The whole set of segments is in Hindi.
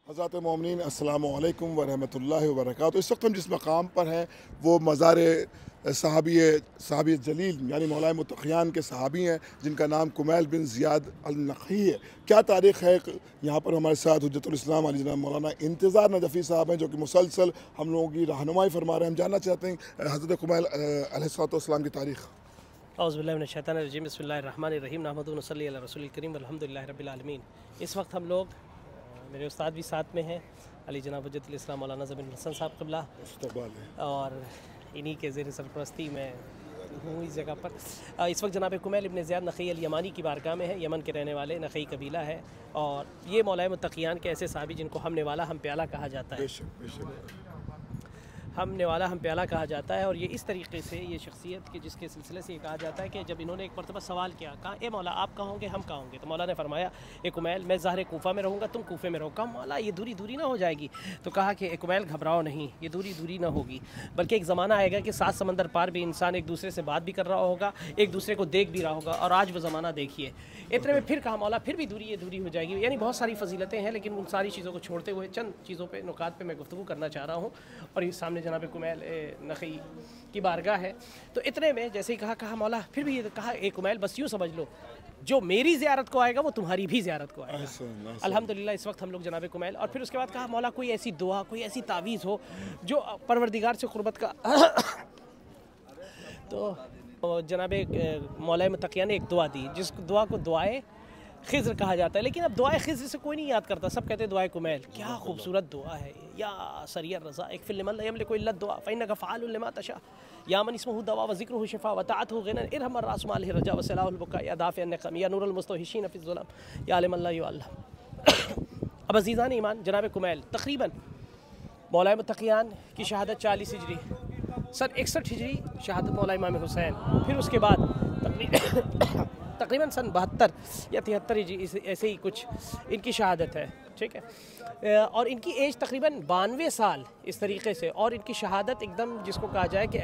हज़रात मोमिनीन अस्सलामु अलैकुम व रहमतुल्लाहि व बरकातुहू। इस वक्त हम जिस मकाम पर हैं वो मज़ार सहाबी जलील यानी मौलाए मुत्तक़ियान के सहाबी हैं जिनका नाम कुमैल बिन ज़ियाद अल नक़ी है। क्या तारीख़ है? यहाँ पर हमारे साथ हुज्जतुल इस्लाम अली जनाब मौलाना इंतज़ार नजफ़ी साहब हैं जो कि मुसलसल हम लोगों की रहनुमाई फरमा रहे हैं। हम जानना चाहते हैं हज़रत कुमैल अलैहिस्सलाम की तारीख़। औज़ुबिल्लाहि मिनश्शैतानिर्रजीम बिस्मिल्लाहिर्रहमानिर्रहीम नहमदुहु व नसल्ली अला रसूलिल करीम वल्हम्दुलिल्लाहि रब्बिल आलमीन। इस वक्त हम लोग मेरे उस्ताद भी साथ में हैं, अली जनाब हुज्जतुल इस्लाम मौलाना ज़मीन हसन साहब क़िबला, और इन्हीं के ज़ेर सरपरस्ती में हूँ इस जगह पर। इस वक्त जनाब कुमैल इब्न ज़ियाद नक़ी अल यमानी की बारगाह में है। यमन के रहने वाले नक़ी कबीला है और ये मौलाए मुत्तक़ियान के ऐसे साहबी जिनको हम नेवाला हम प्याला कहा जाता है। हम नेवाला हम प्याला कहा जाता है। और ये इस तरीके से ये शख्सियत के जिसके सिलसिले से ये कहा जाता है कि जब इन्होंने एक मरतबा सवाल किया, कहा ए मौला आप कहाँ होंगे, हम कहाँ होंगे? तो मौला ने फरमाया ए कुमैल मैं ज़ाहिर कूफा में रहूँगा, तुम कूफे में रहो। कहा मौला ये दूरी दूरी ना हो जाएगी? तो कहा कि ए कुमैल घबराओ नहीं, ये दूरी दूरी ना होगी, बल्कि एक ज़माना आएगा कि 7 समंदर पार भी इंसान एक दूसरे से बात भी कर रहा होगा, एक दूसरे को देख भी रहा होगा। और आज वो ज़माना देखिए। इतने में फिर कहा मौला फिर भी दूरी ये दूरी हो जाएगी। यानी बहुत सारी फजीलतें हैं, लेकिन उन सारी चीज़ों को छोड़ते हुए चंद चीज़ों पर नुकात पर मैं गुफ्तगू करना चाह रहा हूँ। और इस सामने जनाब कुमैल नक़ी की बारगाह है। तो इतने में जैसे ही कहा मौला फिर भी ये कहा एक कुमैल बस यूँ समझ लो जो मेरी ज़ियारत को आएगा वो तुम्हारी भी ज़ियारत को आएगा। अल्हम्दुलिल्लाह इस वक्त हम लोग जनाब कुमैल। और फिर उसके बाद कहा मौला कोई ऐसी दुआ कोई ऐसी तावीज़ हो जो परवरदिगार से क़ुर्बत का तो जनाब मौलाए मुत्तक़ियान ने एक दुआ दी जिस दुआ को दुआए खिज़्र कहा जाता है। लेकिन अब दुआए खिज़्र से कोई नहीं याद करता, सब कहते हैं दुआए कुमैल। क्या खूबसूरत दुआ है या सरिया रज़ा एक फ़िल्म यमलिकु इल्ला दुआ फ़इन्नका फ़आलुन लिमा तशा या मन इस्मुहु दवा व ज़िक्रुहु शिफ़ा व ताअतुहु गिना इरहम अर्रासु मालिहि रजा व सलाहुल बुका या दाफ़िअन निक़म या नूरुल मुस्तहिशीन फ़िज़ ज़ुलम या लिमन ला युअल्लम। अब अज़ीज़ान ईमान जनाब कुमैल तक़रीबन मौलाए मुत्तक़ियान की शहादत 40 हिजरी, सन 61 हिजरी शहादत मौला इमाम हुसैन, फिर उसके बाद तकरीबन सन 72 या 73 ऐसे ही कुछ इनकी शहादत है। ठीक है। और इनकी एज तकरीबन 92 साल इस तरीके से। और इनकी शहादत एकदम जिसको कहा जाए कि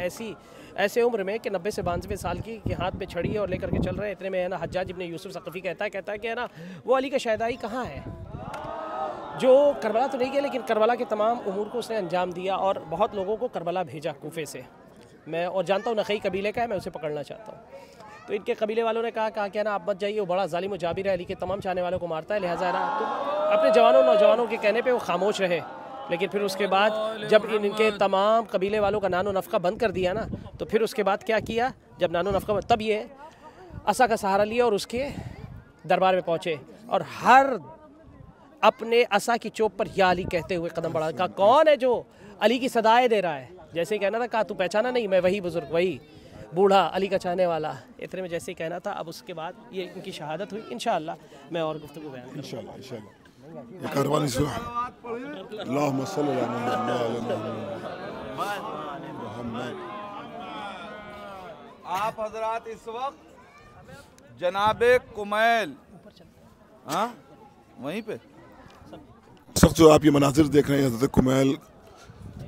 ऐसे उम्र में कि 90 से 92 साल की कि हाथ में छड़ी है और लेकर के चल रहे हैं। इतने में है ना हज्जाज इब्न यूसुफ सक़फ़ी कहता है कि है ना वो अली का शहदाई कहाँ है जो करबला तो नहीं गया लेकिन करबला के तमाम उमूर को उसने अंजाम दिया और बहुत लोगों को करबला भेजा कूफे से। मैं और जानता हूँ नक़ी कबीले का है, मैं उसे पकड़ना चाहता हूँ। तो इनके कबीले वालों ने कहा कि ना आप मत जाइए, वो बड़ा ज़ालिम व जाबिर है, अली के तमाम चाहने वालों को मारता है, लिहाजा ना तो अपने नौजवानों के कहने पे वो खामोश रहे। लेकिन फिर उसके बाद जब इनके तमाम कबीले वालों का नानो नफ़का बंद कर दिया ना, तो फिर उसके बाद क्या किया, जब नानो नफ़का तब ये असा का सहारा लिया और उसके दरबार में पहुँचे और हर अपने असा की चोप पर या अली कहते हुए कदम बढ़ा। कहा कौन है जो अली की सदाएँ दे रहा है? जैसे ही कहना था, कहा तू पहचाना नहीं, मैं वही बुज़ुर्ग वही बूढ़ा अली का चाहने वाला। इतने में जैसे ही कहना था, अब उसके बाद ये इनकी शहादत हुई। इंशाअल्लाह मैं और गुफ्तगू बयान करूँगा। आप हजरात इस वक्त जनाबे कुमैल वहीं पे सब जो आप ये मनाजिर देख रहे हैं हज़रत कुमैल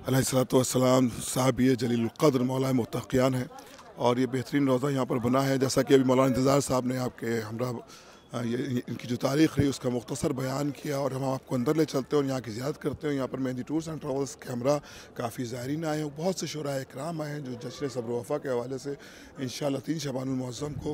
अलैहिस्सलाम साहबी जलील क़द्र मौलाए मुत्तक़ियान है। और ये बेहतरीन रोज़ा यहाँ पर बना है। जैसा कि अभी मौलाना इंतज़ार साहब ने आपके हमरा ये इनकी जो तारीख़ रही उसका मुख्तसर बयान किया और हम आपको अंदर ले चलते हैं और यहाँ की ज़ियारत करते हैं। यहाँ पर मेहंदी टूर्स एंड ट्रैवल्स के हमरा काफ़ी ज़ायरीन आए हैं, बहुत से शुराए इकराम आए हैं जो जश्न सब्र वफ़ा के हवाले से इंशाअल्लाह 3 शबानुल मुअज़्ज़म को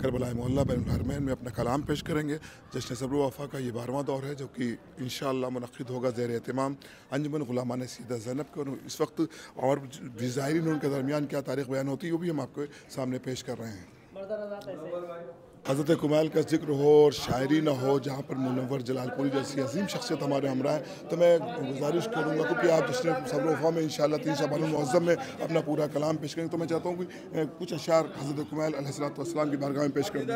करबलाए मोहल्ला बैनुल हरमैन में अपना कलाम पेश करेंगे। जश्न सब्र वफ़ा का ये 12वां दौर है जो कि इंशाअल्लाह मुनक़्क़िद होगा ज़ेर एहतिमाम अंजुमन ग़ुलामान सैयदा ज़ैनब के। और इस वक्त और भी ज़ायरीन उनके दरमियान क्या तारीख़ बयान होती है वो भी हम आपके सामने पेश कर रहे हैं। हज़रत कुमैल का जिक्र हो और शायरी ना हो जहाँ पर मुनव्वर जलालपुरी जैसी अजीम शख्सियत हमारे हमरा है, तो मैं गुजारिश करूँगा क्योंकि आप जश्न सब्र वफ़ा में इंशाअल्लाह 3 शबानुल मुअज़्ज़म में अपना पूरा कलाम पेश करेंगे, तो मैं चाहता हूँ कि कुछ अशार हज़रत कुमैल अलैहिस्सलाम की बारगाह में पेश कर दूँ।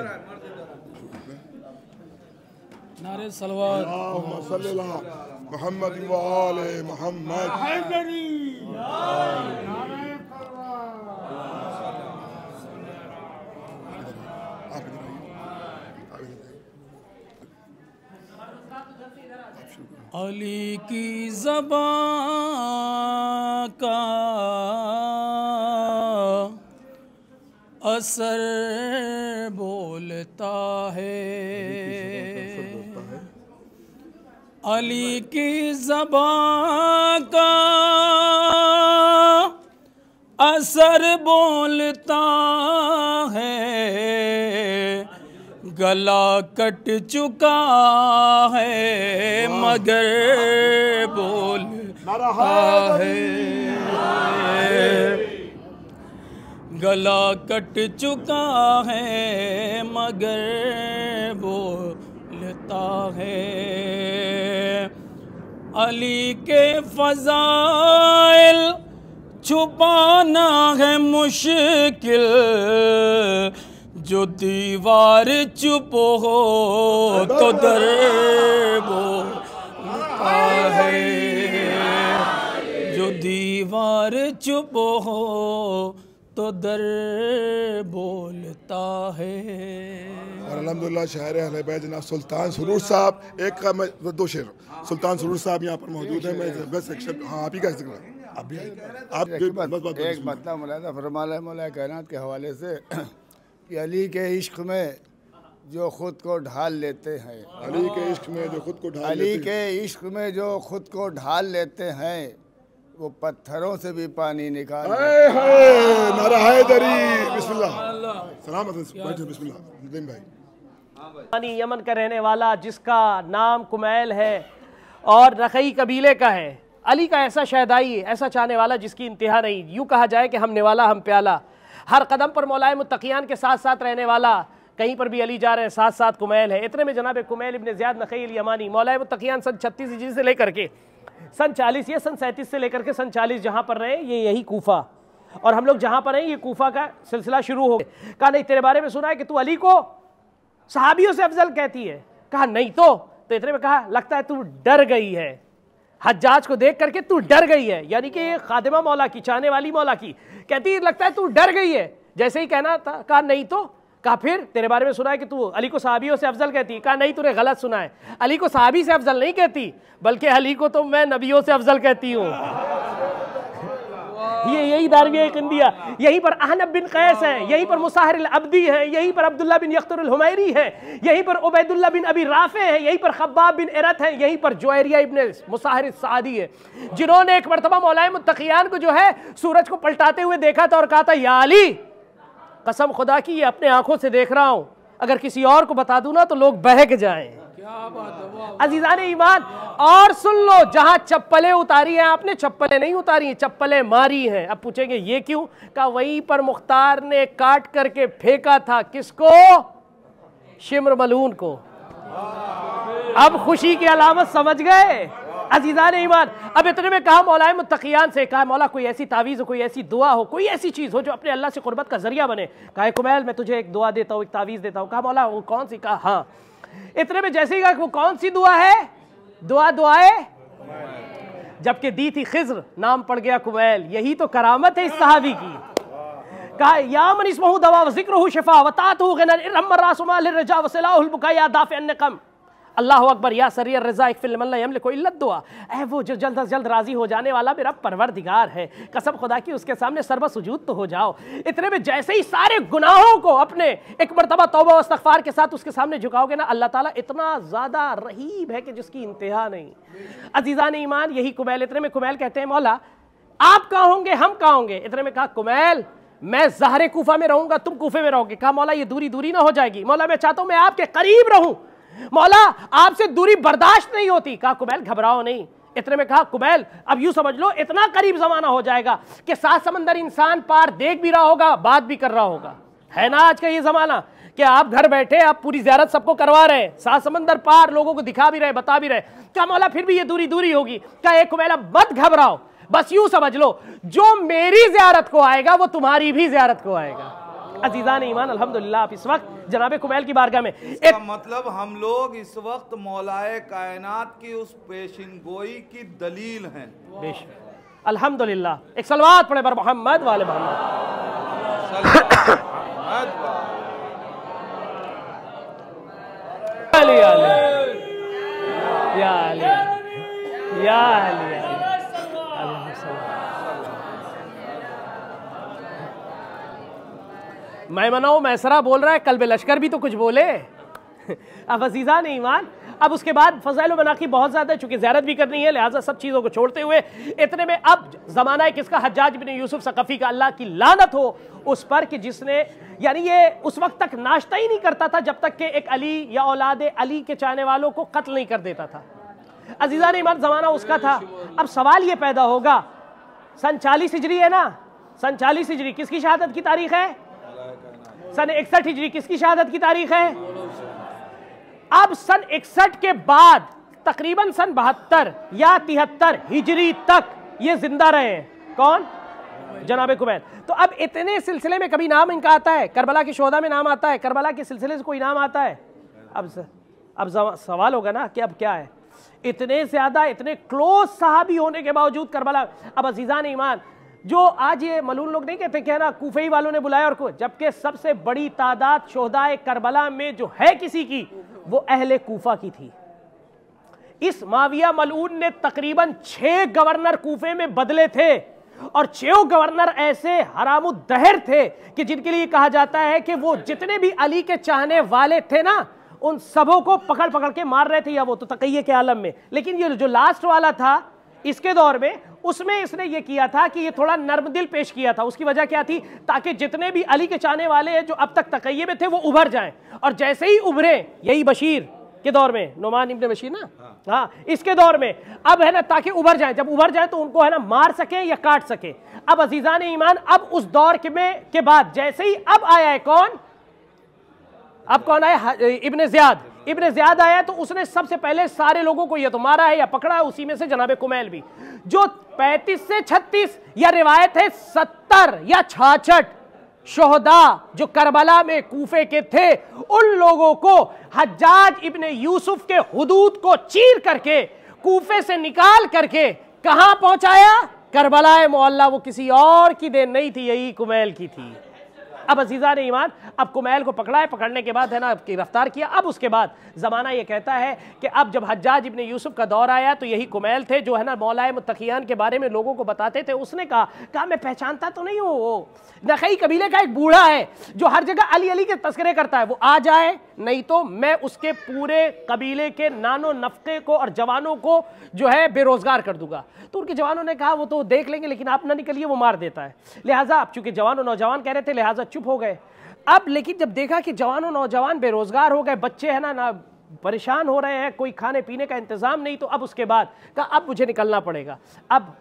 नारे सलवात अल्लाहुम्मा सल्लि अला मुहम्मद व आले मुहम्मद। अली की ज़बां का असर बोलता है, अली की ज़बां का असर बोलता है, गला कट चुका है मगर बोलता है। गला कट चुका है मगर बोलता है। अली के फज़ाइल छुपाना है मुश्किल, जो दीवार चुप हो तो दर बोलता है। जो दीवार चुप हो तो दर बोलता है। और अल्हम्दुलिल्लाह शायर अहले बैत जनाब सुल्तान सुरूर साहब, एक का मैं दो शेर, सुल्तान सुरूर साहब यहाँ पर मौजूद है। मैं बस एक शब्द, हाँ आप ही का जिक्र, आप भी आप एक मतलब मौलाना फरमाया मौला कायनात के हवाले से कि अली के इश्क में जो खुद को ढाल लेते हैं, अली के इश्क में जो खुद को ढाल अली के इश्क में जो खुद को ढाल लेते हैं, वो पत्थरों से भी पानी निकाल नारा हैदरी। बिस्मिल्लाह सलाम बिस्मिल्लाह भाई। यमन का रहने वाला जिसका नाम कुमैल है और रखई कबीले का है, अली का ऐसा शहदाई, ऐसा चाहने वाला जिसकी इंतहा नहीं। यूँ कहा जाए कि हम निवाला हम प्याला, हर कदम पर मौलाए मुत्तकियान के साथ साथ रहने वाला, कहीं पर भी अली जा रहे हैं साथ साथ कुमैल है। इतने में जनाब कुमैल इब्न ज़ियाद नखई अल-यमानी मौलाए मुत्तकियान सन 36 हिजरी से लेकर के सन 40 या सन 37 से लेकर के सन 40 जहाँ पर रहे, ये यही कूफा, और हम लोग जहाँ पर हैं ये कूफा का सिलसिला शुरू हो गया। कहा नहीं तेरे बारे में सुना है कि तू अली को सहाबियों से अफजल कहती है। कहा नहीं तो इतने में कहा लगता है तू डर गई है, हज्जाज को देख करके तू डर गई है। यानी कि ये खादिमा मौला की, चाहने वाली मौला की, कहती है लगता है तू डर गई है। जैसे ही कहना था, कहा नहीं तो, कहा फिर तेरे बारे में सुना है कि तू अली को सहाबियों से अफजल कहती है। कहा नहीं तूने गलत सुना है, अली को सहाबी से अफजल नहीं कहती, बल्कि अली को तो मैं नबियों से अफजल कहती हूँ। ये यही दारविया इंदिया, यहीं पर अहनब बिन कैस है, यहीं पर मुसाहिर अब्दी है, यहीं पर अब्दुल्ला बिन यख्तर हुमैरी है, यहीं पर उबैदुल्ला बिन अबी राफे है, यहीं पर खब्बाब बिन इरत है, यहीं पर जुवैरिया इब्न मुसाहिर सादी है, जिन्होंने एक मरतबा मौलाए मुत्तकियान को जो है सूरज को पलटाते हुए देखा था और कहा था या अली, कसम खुदा की ये अपने आंखों से देख रहा हूं, अगर किसी और को बता दूं ना तो लोग बहक जाएं। अजीजान ईमान, और सुन लो, जहां चप्पलें उतारी हैं आपने, चप्पलें नहीं उतारी हैं, चप्पलें मारी हैं। अब पूछेंगे ये क्यों? कहा वहीं पर मुख्तार ने काट करके फेंका था, किसको? शिम्र मलून को। अब खुशी की अलामत समझ गए अजीजान ईमान। अब इतने में कहा मौलाए मुत्तकियान से, कहा मौला कोई ऐसी तावीज़ हो, कोई ऐसी दुआ हो, कोई ऐसी चीज़ हो जो अपने अल्लाह से कुर्बत का जरिया बने। कहा कुमैल मैं तुझे एक दुआ देता हूँ, एक तावीज़ देता हूँ। कहा मौला वो कौन सी? कहा हाँ। इतने में जैसे ही कहा वो कौन सी दुआ है? दुआए जबकि दी थी खिज्र, नाम पड़ गया कुमैल। यही तो करामत है इस सहाबी की। कहा या मन इसमहु दवा व ज़िक्रुहु शिफा व तातहु गिना इरहम रासुमा लिर्रजा व सलाहुल बुका या दाफ़िअन निक़म। अल्लाह अकबर या सरियर रज़ा इकफ़िल लिमन ला यमलिकु इल्ला दुआ। ऐ वो जो जल्द अज जल्द राज़ी हो जाने वाला मेरा परवरदिगार है, कसम खुदा की उसके सामने सर्व सुजूद तो हो जाओ। इतने में जैसे ही सारे गुनाहों को अपने एक मरतबा तौबा व इस्तिग़फ़ार के साथ उसके सामने झुकाओगे ना, अल्लाह ताला इतना ज़्यादा रहीब है कि जिसकी इंतहा नहीं। अज़ीज़ान ईमान, यही कुमैल, इतने में कुमैल कहते हैं मौला आप कहाँ होंगे, हम कहाँ होंगे? इतने में कहा कुमैल मैं ज़हरे कूफा में रहूँगा, तुम कूफे में रहोगे। कहा मौला ये दूरी ना हो जाएगी? मौला मैं चाहता हूँ मैं आपके करीब रहूँ, मौला आपसे दूरी बर्दाश्त नहीं होती। कहा कुमैल घबराओ नहीं। इतने में कहा कुमैल अब यूं समझ लो इतना करीब जमाना हो जाएगा कि 7 समंदर इंसान पार देख भी रहा होगा, बात भी कर रहा होगा। है ना आज का ये जमाना कि आप घर बैठे आप पूरी ज़ियारत सबको करवा रहे हैं, 7 समंदर पार लोगों को दिखा भी रहे, बता भी रहे। क्या मौला फिर भी ये दूरी होगी? क्या एक कुमैल अब मत घबराओ, बस यूं समझ लो जो मेरी ज़ियारत को आएगा वो तुम्हारी भी ज़ियारत को आएगा। अजीज़ान ईमान, अल्हम्दुलिल्लाह आप इस वक्त जनाबे कुमैल की बारगाह में, इसका मतलब हम लोग इस वक्त मौलाए कायनात की उस पेशिनगोई की दलील हैं। बेशक अल्हम्दुलिल्लाह। एक सलवात पढ़े बर मोहम्मद वाले मोहम्मद। मैं मनाओ मैसरा बोल रहा है, कल्बे लश्कर भी तो कुछ बोले। अब अजीज़ान ईमान, अब उसके बाद फ़ज़ाइल व मनाक़िब बहुत ज़्यादा है, चूँकि ज़ियारत भी करनी है, लिहाजा सब चीज़ों को छोड़ते हुए इतने में अब ज़माना है किसका, हज्जाज बिन यूसुफ सक़फ़ी का, अल्लाह की लानत हो उस पर कि जिसने, यानी ये उस वक्त तक नाश्ता ही नहीं करता था जब तक कि एक अली या औलाद अली के चाहने वालों को कत्ल नहीं कर देता था। अजीज़ान ईमान, ज़माना उसका था। अब सवाल ये पैदा होगा, सन 40 हिजरी है ना, सन 40 हिजरी किसकी शहादत की तारीख है? सन 61 हिजरी किसकी शहादत की तारीख है? अब सन 61 के बाद तकरीबन सन 72 या 73 हिजरी तक ये जिंदा रहे हैं। कौन? जनाब कुमैल। तो अब इतने सिलसिले में कभी नाम इनका आता है? करबला के शोहदा में नाम आता है? करबला के सिलसिले से कोई नाम आता है? अब सवाल होगा ना कि अब क्या है, इतने ज्यादा, इतने क्लोज सहाबी होने के बावजूद करबला। अब अजीज़ान ईमान, जो आज ये मलून लोग नहीं कहते क्या ना कूफई वालों ने बुलाया और को, जबकि सबसे बड़ी तादाद शोहदाए करबला में जो है किसी की, वो अहले कूफा की थी। इस माविया मलून ने तकरीबन 6 गवर्नर कूफे में बदले थे और 6 गवर्नर ऐसे हरामुद्दहर थे कि जिनके लिए कहा जाता है कि वो जितने भी अली के चाहने वाले थे ना, उन सबों को पकड़ पकड़ के मार रहे थे, या वो तो तक़िये के आलम में। लेकिन ये जो लास्ट वाला था इसके दौर में, उसमें इसने ये किया था कि ये थोड़ा नर्म दिल पेश किया था। उसकी वजह क्या थी? ताकि जितने भी अली के चाहने वाले हैं जो अब तक तक़िये में थे वो उभर जाएं, और जैसे ही उभरे, यही बशीर के दौर में, नोमान इब्न बशीर ना, हाँ, इसके दौर में अब है ना, ताकि उभर जाए, जब उभर जाए तो उनको है ना मार सके या काट सके। अब अजीज़ान ईमान, अब उस दौर के बाद जैसे ही अब आया है कौन, अब कौन आया? इब्न ज़ियाद। इब्न ज़ियाद आया तो उसने सबसे पहले सारे लोगों को ये तो मारा है या पकड़ा है, उसी में से जनाब कुमैल भी, जो 35 से 36 या रिवायत है 70 या 66 शोहदा जो करबला में कूफे के थे, उन लोगों को हज्जाज इब्न यूसुफ के हुदूद को चीर करके कूफे से निकाल करके कहां पहुंचाया? करबला मोहल्ला। वो किसी और की देन नहीं थी, यही कुमैल की थी। अब अजीज़ान ईमान, अब कुमैल को पकड़ा है, पकड़ने के बाद है ना गिरफ्तार किया। अब उसके बाद ज़माना ये कहता है कि अब जब हज्जाज इब्न यूसुफ का दौर आया तो यही कुमैल थे जो है ना मौलाए मुत्तकियान के बारे में लोगों को बताते थे। उसने कहा मैं पहचानता तो नहीं हूँ, वो नखई कबीले का एक बूढ़ा है जो हर जगह अली अली के तस्करे करता है, वो आ जाए, नहीं तो मैं उसके पूरे कबीले के नानो नफ़क़े को और जवानों को जो है बेरोज़गार कर दूंगा। तो उनके जवानों ने कहा वो तो देख लेंगे, लेकिन आप ना निकलिए, वो मार देता है। लिहाजा अब चूंकि जवान और नौजवान कह रहे थे, लिहाजा चुप हो गए। अब लेकिन जब देखा कि जवान और नौजवान बेरोजगार हो गए, बच्चे है ना परेशान हो रहे हैं, कोई खाने पीने का इंतजाम नहीं, तो अब उसके बाद कहा अब मुझे निकलना पड़ेगा। अब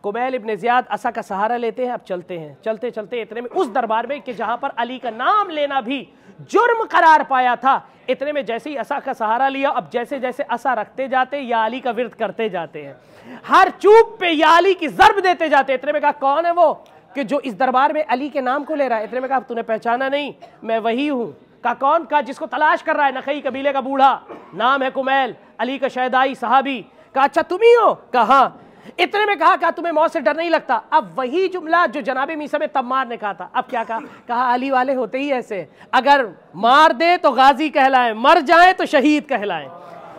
कुमैल इब्न ज़ियाद असा का सहारा लेते हैं, अब चलते हैं। चलते चलते इतने में उस दरबार में कि जहां पर अली का नाम लेना भी जुर्म करार पाया था, इतने में जैसे ही असा का सहारा लिया, अब जैसे जैसे असा रखते जाते या अली का विर्द करते जाते हैं, हर चूप पे या अली की ज़र्ब देते जाते। इतने में कहा कौन है वो कि जो इस दरबार में अली के नाम को ले रहा है? इतने में कहा तूने पहचाना नहीं, मैं वही हूँ। कहा कौन? कहा जिसको तलाश कर रहा है, नखई कबीले का बूढ़ा, नाम है कुमैल, अली का शहदाई सहाबी। कहा अच्छा तुम ही हो? कहा। इतने में कहा तुम्हें मौत से डर नहीं लगता? अब वही जुमला जो जनाबे मीसा में तम्मार ने कहा था। अब क्या कहा? कहा अली वाले होते ही ऐसे, अगर मार दे तो गाजी कहलाए, मर जाए तो शहीद कहलाए।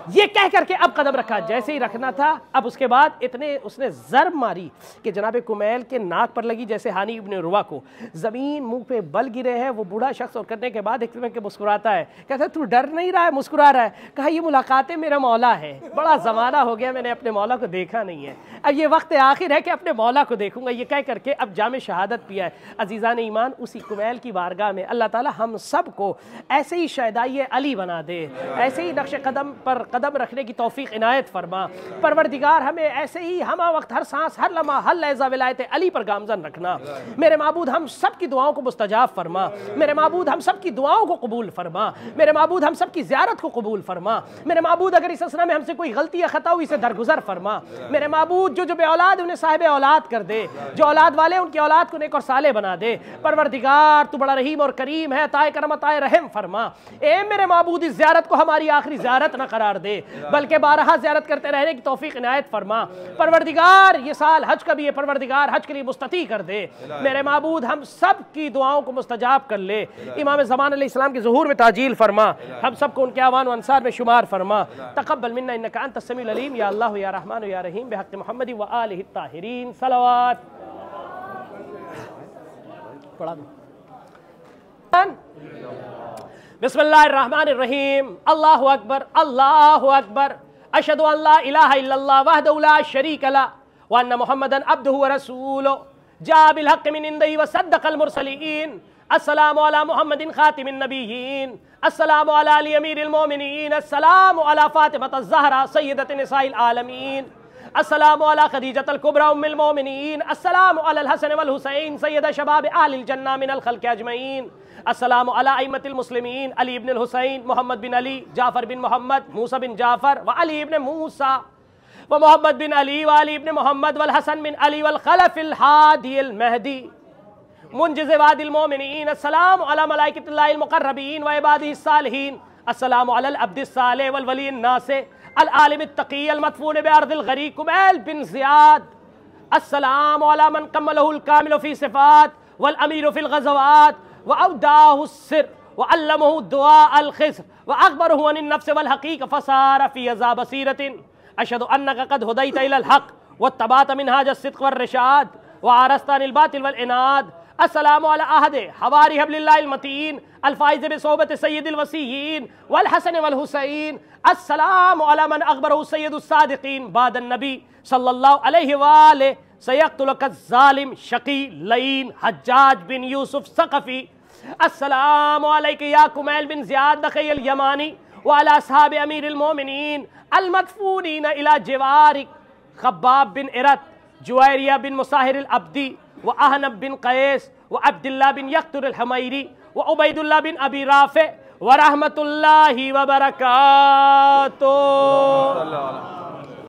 ये कह करके अब कदम रखा, जैसे ही रखना था, अब उसके बाद इतने उसने ज़र्ब मारी कि जनाब कुमैल के नाक पर लगी, जैसे हानी इब्न रुवा को ज़मीन मुंह पे बल गिरे हैं। वो बूढ़ा शख्स और करने के बाद एक के मुस्कुराता है, कहता है तू डर नहीं रहा है, मुस्कुरा रहा है। कहा ये मुलाकातें मेरा मौला है, बड़ा ज़माना हो गया मैंने अपने मौला को देखा नहीं है, अब ये वक्त आखिर है कि अपने मौला को देखूंगा। ये कह करके अब जाम शहादत पिया है। अजीज़ान ईमान, उसी कुमैल की बारगाह में अल्लाह ताला हम सब को ऐसे ही शहदाई अली बना दे, ऐसे ही नक्श कदम पर कदम रखने की तौफीक इनायत फरमा। परवरदिगार हमें ऐसे ही हमा वक्त, हर सांस, हर लम्हा, हर लहज़ा विलायत अली पर गामज़न रखना। मेरे माबूद हम सब की दुआओं को मुस्तजाब फरमा। मेरे माबूद हम सब की दुआओं को कबूल फरमा। मेरे माबूद हम सब की ज़ियारत को कबूल फरमा। मेरे माबूद अगर इस असना में हमसे कोई गलती या खता हुई से दरगुजर फरमा। मेरे माबूद जो बे औलाद उन्हें साहिब औलाद कर दे, जो औलाद वाले उनकी औलाद को नेक और साले बना दे। परवरदिगार तू बड़ा रहीम और करीम है, ताए करम ताए रहम फरमा। ए मेरे माबूद इस ज़ियारत को हमारी आखिरी ज़ियारत न करार दे, बल्कि बारहा ज़ियारत करते रहने की तौफीक इनायत फरमा। परवरदिगार ये साल हज का भी है, परवरदिगार हज के लिए मुस्तती कर दे। मेरे माबूद हम सब की दुआओं को मुस्तजाब कर ले। इमाम ज़मान अलैहिस्सलाम के ज़ुहूर में ताजील फरमा, हम सब को उनके आवान व अंसार में शुमार फरमा। तक़ब्बल मिन्ना इन्नका अंत समीउल अलीम। या अल्लाह या रहमान या रहीम बिहक़्क़ि मुहम्मद व आलिहि ताहिरीन। सलावत पढ़ा दो। बिस्मिल्लाहिर्रहमानिर्रहीम। अल्लाहु अकबर, अल्लाहु अकबर। अशहदु अन ला इलाहा इल्लल्लाह वहदहु ला शरीक लह व अन्ना मुहम्मदन अब्दुहु व रसूलुहु जा बिल हक़्क़ि मिन इंदिही व सद्दक़ल मुरसलीन। अस्सलामु अला मुहम्मदिन खातिमिन नबिय्यीन। अस्सलामु अला अली अमीरिल मोमिनीन। अस्सलामु अला फातिमतुज़ ज़हरा सय्यदतुन निसाइल आलमीन। अस्सलामु अला खदीजतुल कुबरा उम्मुल मोमिनीन। अस्सलामु अलल हसन वल हुसैन सय्यद शबाब अहलिल जन्नह मिनल खल्क़ि अजमईन। अस्सलामु अला अइम्मतिल मुस्लिमीन अली इब्नुल हुसैन, मोहम्मद बिन अली, जाफ़र बिन मोहम्मद, मूसा बिन जाफ़र व अली इब्न मूसा व मोहम्मद बिन अली व अली इब्न मोहम्मद वल हसन बिन अली वल खलफ़िल हादियल महदी मुंजिज़ वादिल मोमिनीन। अस्सलामु अला मलाइकतिल्लाहिल मुक़र्रबीन व इबादिहिस सालिहीन। अस्सलामु अलल अब्दिस सालिह वल वलीन नासे अल आलिमित तक़ी अल मदफून बि अर्दिल गरीक़ कुमैल बिन ज़ियाद। अस्सलामु अला मन कम्मलहुल कामिलु फ़ी सिफ़ात वल अमीरु फ़िल ग़ज़वात व अवदाहु सिर व अल्लमहु दुआ अल ख़िज़्र व अख़बरहु अनिन नफ़्स वल हक़ीक़ फ़सार फ़ी अज़ा बसीरतिन। अशहदु अन्नका क़द हुदैत इलल हक़ व तबात मिनहाज अस्सिद्क़ वर रिशाद व आरस्त अनिल बातिल वल इनाद। अस्सलामु अला अहदे हवारी हब्लिल्लाहिल मतीन अल फ़ाइज़ बिसोबत सय्यिदिल वसीय्यीन वल हसन वल हुसैन। अस्सलामु अला मन अख़बरहु सय्यिदुस सादिक़ीन बादन नबी सल्लल्लाहु अलैहि व आलिहि सयक़्तुलुका ज़ालिम शक़ी लईन हज्जाज बिन यूसुफ सक़फ़ी। अस्सलामु अलैका या कुमैल बिन ज़ियाद नख़ील यमानी व अला अस्हाब अमीरिल मोमिनीन अल मदफूनीन इला जिवारिक ख़ब्बाब बिन इरत, जुवैरिया बिन मुसाहिरिल अब्दी व अहनब बिन क़ैस व अब्दुल्लाह बिन यक़्तुरुल हमैरी व उबैदुल्लाह बिन अबी राफ़े व रहमतुल्लाहि व बरकातुहू।